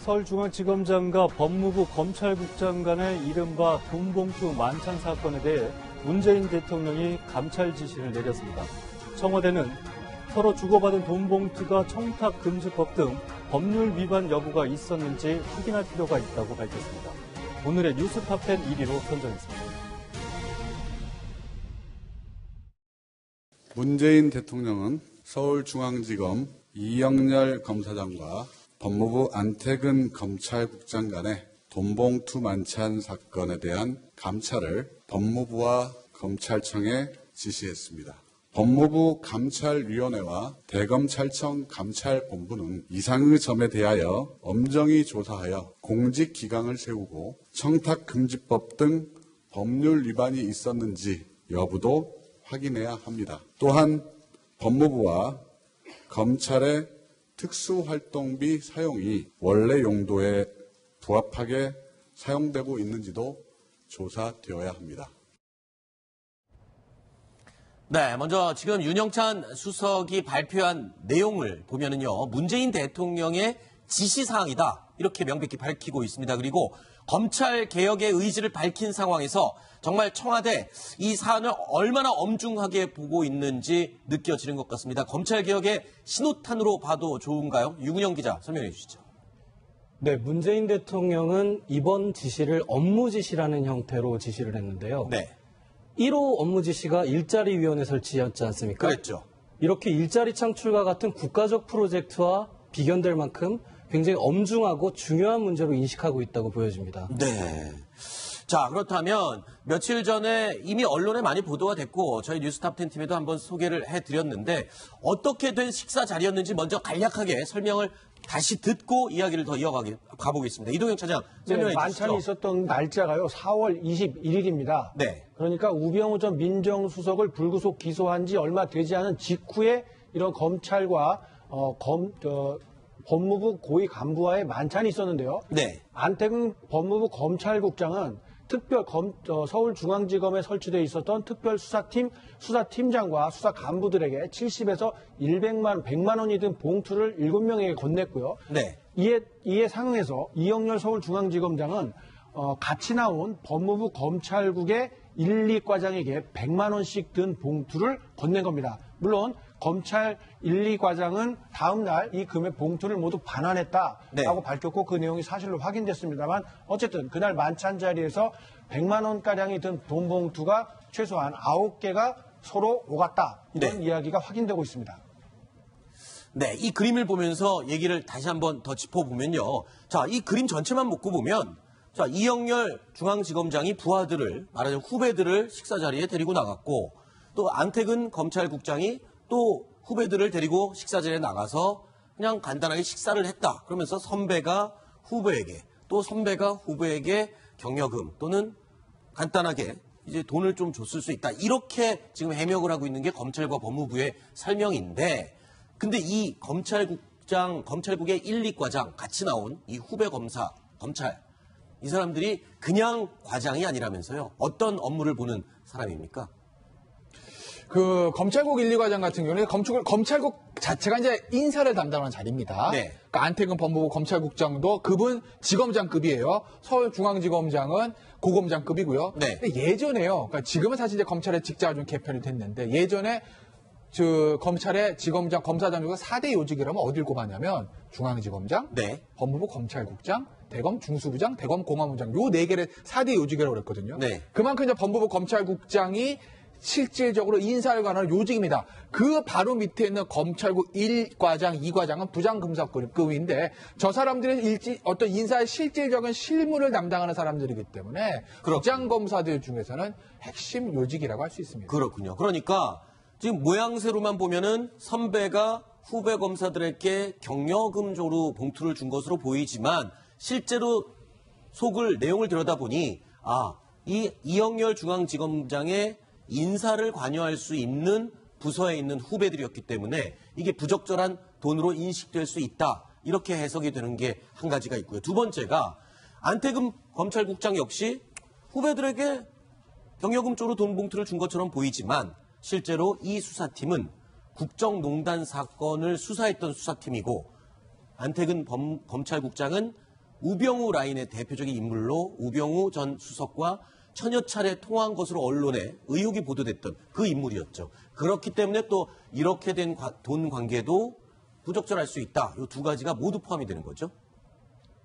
서울중앙지검장과 법무부 검찰국장 간의 이른바 돈봉투 만찬 사건에 대해 문재인 대통령이 감찰 지시를 내렸습니다. 청와대는 서로 주고받은 돈봉투가 청탁금지법 등 법률 위반 여부가 있었는지 확인할 필요가 있다고 밝혔습니다. 오늘의 뉴스탑10 1위로 선정했습니다. 문재인 대통령은 서울중앙지검 이영렬 검사장과 법무부 안태근 검찰국장 간의 돈봉투 만찬 사건에 대한 감찰을 법무부와 검찰청에 지시했습니다. 법무부 감찰위원회와 대검찰청 감찰본부는 이상의 점에 대하여 엄정히 조사하여 공직기강을 세우고 청탁금지법 등 법률 위반이 있었는지 여부도 확인해야 합니다. 또한 법무부와 검찰의 특수활동비 사용이 원래 용도에 부합하게 사용되고 있는지도 조사되어야 합니다. 네, 먼저 지금 윤영찬 수석이 발표한 내용을 보면은요, 문재인 대통령의 지시사항이다. 이렇게 명백히 밝히고 있습니다. 그리고 검찰 개혁의 의지를 밝힌 상황에서 정말 청와대 이 사안을 얼마나 엄중하게 보고 있는지 느껴지는 것 같습니다. 검찰 개혁의 신호탄으로 봐도 좋은가요? 유근영 기자 설명해 주시죠. 네, 문재인 대통령은 이번 지시를 업무 지시라는 형태로 지시를 했는데요. 네. 1호 업무 지시가 일자리위원회 설치였지 않습니까? 그랬죠. 이렇게 일자리 창출과 같은 국가적 프로젝트와 비견될 만큼 굉장히 엄중하고 중요한 문제로 인식하고 있다고 보여집니다. 네. 자, 그렇다면 며칠 전에 이미 언론에 많이 보도가 됐고 저희 뉴스탑10 팀에도 한번 소개를 해드렸는데 어떻게 된 식사 자리였는지 먼저 간략하게 설명을 다시 듣고 이야기를 더 가보겠습니다. 이동영 차장 설명해 주시죠. 만찬이 있었던 날짜가요. 4월 21일입니다. 네. 그러니까 우병우 전 민정수석을 불구속 기소한 지 얼마 되지 않은 직후에 이런 검찰과 법무부 고위 간부와의 만찬이 있었는데요. 네. 안태근 법무부 검찰국장은 서울중앙지검에 설치되어 있었던 특별수사팀 수사팀장과 수사 간부들에게 70에서 100만 원이 든 봉투를 7명에게 건넸고요. 네. 이에 상응해서 이영렬 서울중앙지검장은 같이 나온 법무부 검찰국의 1, 2과장에게 100만 원씩 든 봉투를 건넨 겁니다. 물론 검찰 1, 2과장은 다음 날 이 금액 봉투를 모두 반환했다라고 밝혔고 그 내용이 사실로 확인됐습니다만 어쨌든 그날 만찬 자리에서 100만 원가량이 든 돈 봉투가 최소한 9개가 서로 오갔다. 이런 이야기가 확인되고 있습니다. 네, 이 그림을 보면서 얘기를 다시 한번 더 짚어보면요. 자, 이 그림 전체만 놓고 보면 자, 이영렬 중앙지검장이 부하들을 말하자면 후배들을 식사 자리에 데리고 나갔고 또 안태근 검찰국장이 또 후배들을 데리고 식사 자리에 나가서 그냥 간단하게 식사를 했다. 그러면서 선배가 후배에게 또 선배가 후배에게 경여금 또는 간단하게 이제 돈을 좀 줬을 수 있다. 이렇게 지금 해명을 하고 있는 게 검찰과 법무부의 설명인데 근데 이 검찰국의 1, 2과장 같이 나온 이 후배 검찰 이 사람들이 그냥 과장이 아니라면서요. 어떤 업무를 보는 사람입니까? 그 검찰국 1, 2과장 같은 경우는 검찰국 자체가 이제 인사를 담당하는 자리입니다. 네. 그러니까 안태근 법무부 검찰국장도 그분 지검장급이에요. 서울중앙지검장은 고검장급이고요. 네. 근데 예전에요. 그러니까 지금은 사실 이제 검찰의 직자가 좀 개편이 됐는데 예전에 검찰의 지검장, 검사장 중에서 4대 요직이라면 어딜 꼽았냐면 중앙지검장, 네. 법무부 검찰국장, 대검 중수부장, 대검 공안부장 요 4개를 4대 요직이라고 그랬거든요. 네. 그만큼 이제 법무부 검찰국장이 실질적으로 인사를 관하는 요직입니다. 그 바로 밑에 있는 검찰국 1과장, 2과장은 부장검사급인데 저 사람들은 어떤 인사의 실질적인 실무를 담당하는 사람들이기 때문에 부장검사들 중에서는 핵심 요직이라고 할 수 있습니다. 그렇군요. 그러니까 지금 모양새로만 보면은 선배가 후배 검사들에게 경여금조로 봉투를 준 것으로 보이지만 실제로 속을 내용을 들여다보니 이 이영렬 중앙지검장의 인사를 관여할 수 있는 부서에 있는 후배들이었기 때문에 이게 부적절한 돈으로 인식될 수 있다. 이렇게 해석이 되는 게 한 가지가 있고요. 두 번째가 안태근 검찰국장 역시 후배들에게 경여금조로 돈 봉투를 준 것처럼 보이지만 실제로 이 수사팀은 국정농단 사건을 수사했던 수사팀이고 안태근 검찰국장은 우병우 라인의 대표적인 인물로 우병우 전 수석과 천여 차례 통화한 것으로 언론에 의혹이 보도됐던 그 인물이었죠. 그렇기 때문에 또 이렇게 된 돈 관계도 부적절할 수 있다. 이 두 가지가 모두 포함이 되는 거죠.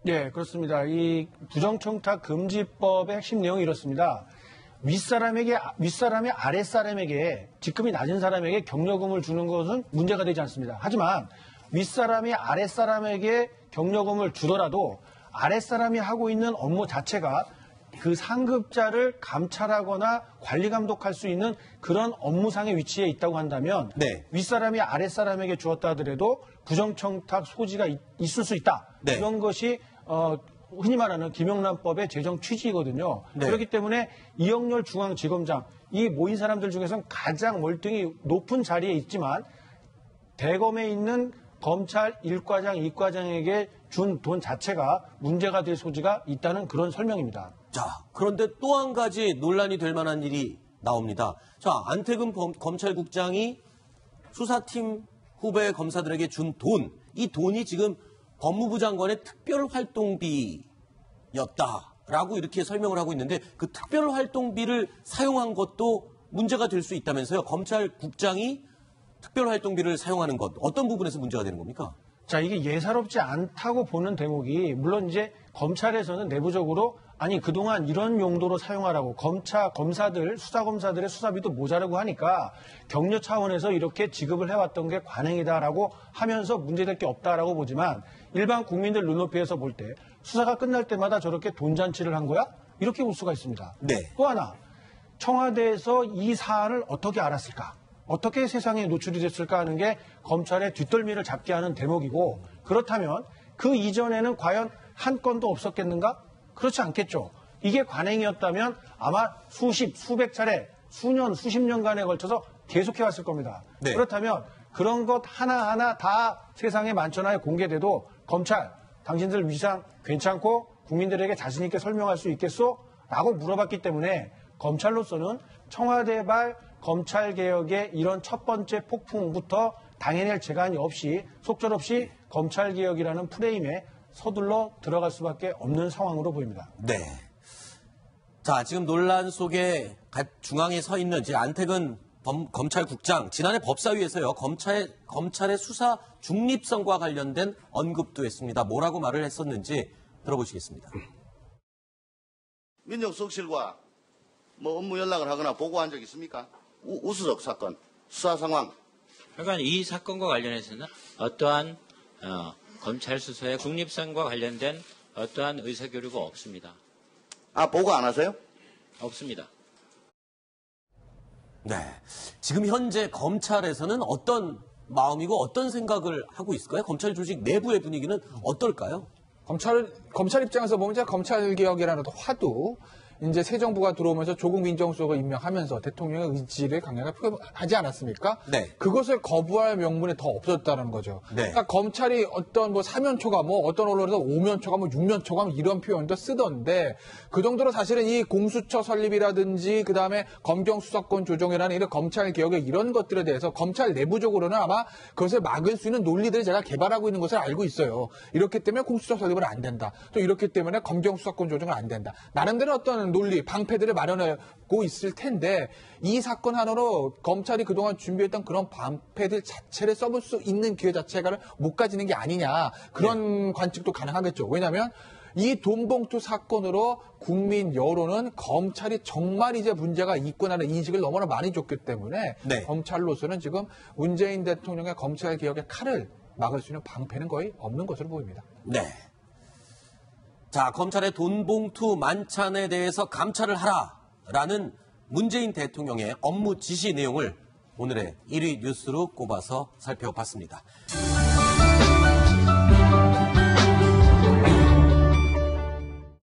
네, 그렇습니다. 이 부정청탁 금지법의 핵심 내용이 이렇습니다. 윗사람이 아랫사람에게 직급이 낮은 사람에게 경력금을 주는 것은 문제가 되지 않습니다. 하지만 윗사람이 아랫사람에게 경력금을 주더라도 아랫사람이 하고 있는 업무 자체가 그 상급자를 감찰하거나 관리 감독할 수 있는 그런 업무상의 위치에 있다고 한다면 네. 윗사람이 아랫사람에게 주었다 하더라도 부정청탁 소지가 있을 수 있다. 네. 이런 것이 흔히 말하는 김영란법의 제정 취지이거든요. 네. 그렇기 때문에 이영렬 중앙지검장, 이 모인 사람들 중에서는 가장 월등히 높은 자리에 있지만 대검에 있는 검찰 1과장, 2과장에게 준 돈 자체가 문제가 될 소지가 있다는 그런 설명입니다. 자, 그런데 또 한 가지 논란이 될 만한 일이 나옵니다. 자, 안태근 검찰국장이 수사팀 후배 검사들에게 준 돈, 이 돈이 지금 법무부 장관의 특별활동비였다라고 이렇게 설명을 하고 있는데 그 특별활동비를 사용한 것도 문제가 될 수 있다면서요. 검찰국장이 특별활동비를 사용하는 것, 어떤 부분에서 문제가 되는 겁니까? 자, 이게 예사롭지 않다고 보는 대목이 물론 이제 검찰에서는 내부적으로 아니 그동안 이런 용도로 사용하라고 검사들, 수사검사들의 수사비도 모자라고 하니까 격려 차원에서 이렇게 지급을 해왔던 게 관행이다라고 하면서 문제될 게 없다라고 보지만 일반 국민들 눈높이에서 볼 때 수사가 끝날 때마다 저렇게 돈잔치를 한 거야? 이렇게 볼 수가 있습니다. 네. 또 하나, 청와대에서 이 사안을 어떻게 알았을까? 어떻게 세상에 노출이 됐을까 하는 게 검찰의 뒷덜미를 잡게 하는 대목이고 그렇다면 그 이전에는 과연 한 건도 없었겠는가? 그렇지 않겠죠. 이게 관행이었다면 아마 수백 차례, 수십 년간에 걸쳐서 계속해왔을 겁니다. 네. 그렇다면 그런 것 하나하나 다 세상에 만천하에 공개돼도 검찰, 당신들 위상 괜찮고 국민들에게 자신 있게 설명할 수 있겠소? 라고 물어봤기 때문에 검찰로서는 청와대발 검찰개혁의 이런 첫 번째 폭풍부터 당해낼 재간이 없이 속절없이 검찰개혁이라는 프레임에 서둘러 들어갈 수밖에 없는 상황으로 보입니다. 네. 자, 지금 논란 속에 중앙에 서 있는 안태근 검찰국장, 지난해 법사위에서요, 검찰의 수사 중립성과 관련된 언급도 했습니다. 뭐라고 말을 했었는지 들어보시겠습니다. 민정수석실과 업무 연락을 하거나 보고한 적 있습니까? 우수석 사건, 수사 상황. 그러니까 이 사건과 관련해서는 어떠한 검찰 수사의 중립성과 관련된 어떠한 의사교류가 없습니다. 보고 안 하세요? 없습니다. 네. 지금 현재 검찰에서는 어떤 마음이고 어떤 생각을 하고 있을까요? 검찰 조직 내부의 분위기는 어떨까요? 검찰 입장에서 보면 이제 검찰개혁이라는 화두, 이제 새 정부가 들어오면서 조국 민정수석을 임명하면서 대통령의 의지를 강하게 표현하지 않았습니까? 네. 그것을 거부할 명분이 더 없었다는 거죠. 네. 그러니까 검찰이 어떤 사면초가 어떤 언론에서 오면초가 6면초가 이런 표현도 쓰던데 그 정도로 사실은 이 공수처 설립이라든지 그 다음에 검경 수사권 조정이라는 이런 검찰 개혁의 이런 것들에 대해서 검찰 내부적으로는 아마 그것을 막을 수 있는 논리들을 제가 개발하고 있는 것을 알고 있어요. 이렇기 때문에 공수처 설립은 안 된다. 또 이렇기 때문에 검경 수사권 조정은 안 된다. 나름대로 어떤 논리, 방패들을 마련하고 있을 텐데 이 사건 하나로 검찰이 그동안 준비했던 그런 방패들 자체를 써볼 수 있는 기회 자체가 못 가지는 게 아니냐. 그런 관측도 가능하겠죠. 왜냐하면 이 돈봉투 사건으로 국민 여론은 검찰이 정말 이제 문제가 있구나라는 인식을 너무나 많이 줬기 때문에 네. 검찰로서는 지금 문재인 대통령의 검찰개혁의 칼을 막을 수 있는 방패는 거의 없는 것으로 보입니다. 네. 자, 검찰의 돈봉투 만찬에 대해서 감찰을 하라라는 문재인 대통령의 업무 지시 내용을 오늘의 1위 뉴스로 꼽아서 살펴봤습니다.